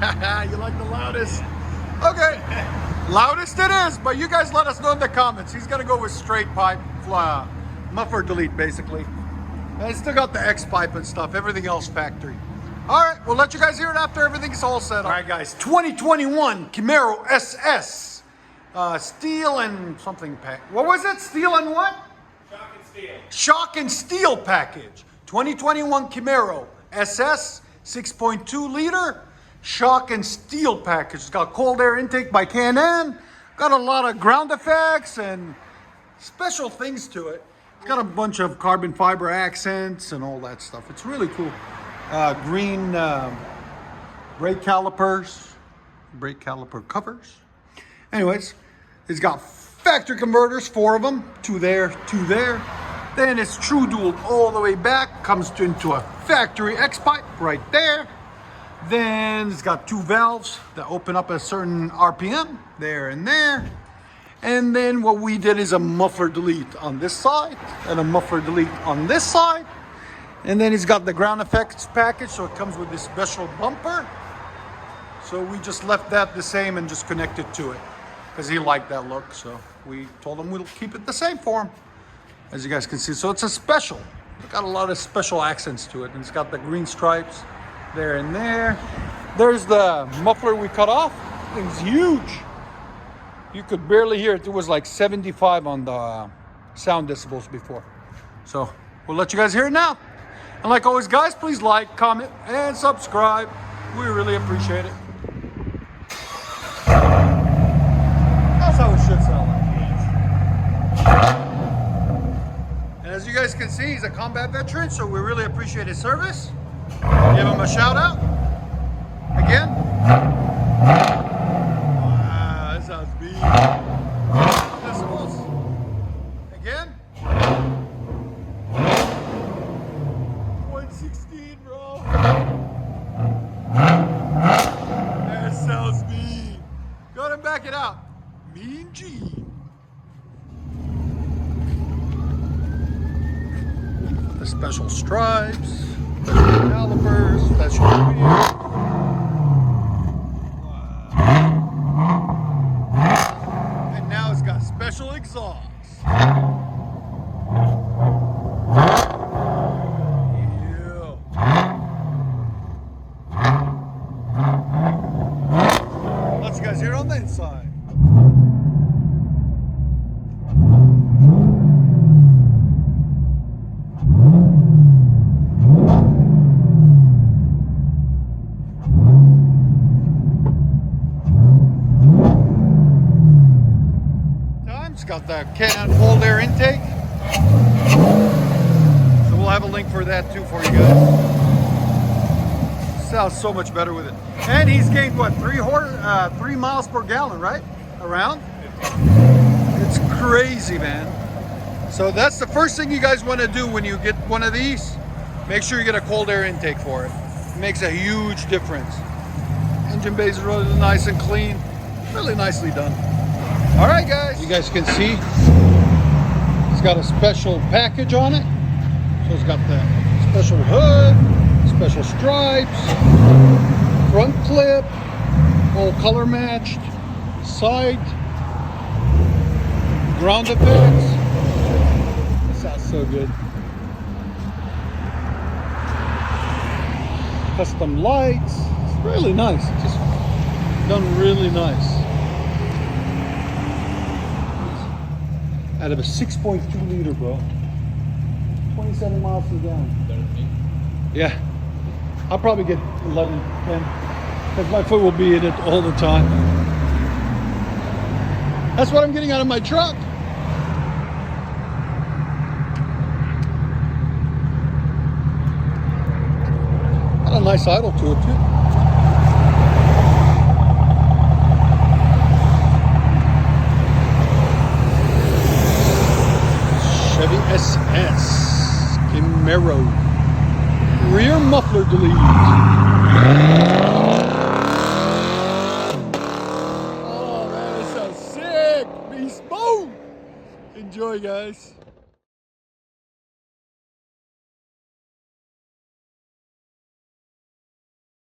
You like the loudest? Okay, loudest it is, but you guys let us know in the comments. He's gonna go with straight pipe, muffler delete basically. And it's still got the X pipe and stuff, everything else factory. All right, we'll let you guys hear it after everything's all set up. All right guys, 2021 Camaro SS. Steel and something pack. What was it? Steel and what? Shock and steel. Shock and steel package. 2021 Camaro SS, 6.2 liter. Shock and steel package. It's got cold air intake by Can-Am. Got a lot of ground effects and special things to it. It's got a bunch of carbon fiber accents and all that stuff. It's really cool. Green brake calipers, brake caliper covers. Anyways, it's got factory converters, 4 of them, 2 there, 2 there. Then it's true dual all the way back, comes into a factory X pipe right there. Then it's got 2 valves that open up a certain RPM, there and there. And then what we did is a muffler delete on this side and a muffler delete on this side. And then it's got the ground effects package, so it comes with this special bumper. So we just left that the same and just connected to it because he liked that look. So we told him we'll keep it the same for him, as you guys can see. So it's a special. It's got a lot of special accents to it. And it's got the green stripes there and there. There's the muffler we cut off. Thing's huge. You could barely hear it. It was like 75 on the sound decibels before. So we'll let you guys hear it now. And like always, guys, please like, comment, and subscribe. We really appreciate it. That's how it should sound like. And as you guys can see, he's a combat veteran, so we really appreciate his service. Give him a shout out. Again. Wow, that sounds big. Decibels. Again. 116, bro. That sounds mean. Go ahead and back it out. Mean Gene. The special stripes. Special calipers, special wheels. Wow. And now it's got special exhaust. Yeah. Let's guys hear on the inside. It's got the can cold air intake. So we'll have a link for that too for you guys. Sounds so much better with it. And he's gained what, 3 miles per gallon, right? Around? It's crazy, man. So that's the first thing you guys want to do when you get one of these. Make sure you get a cold air intake for it. It makes a huge difference. Engine bay is really nice and clean. Really nicely done. All right, guys. You guys can see it's got a special package on it. So it's got the special hood, special stripes, front clip, all color matched, side, ground effects. This sounds so good. Custom lights. It's really nice. It's just done really nice. Out of a 6.2 liter, bro. 27 miles per gallon. Yeah. I'll probably get 11, 10. Because my foot will be in it all the time. That's what I'm getting out of my truck. Got a nice idle to it, too. Chevy SS Camaro rear muffler delete. Oh man, this sounds sick. Beast mode. Enjoy, guys.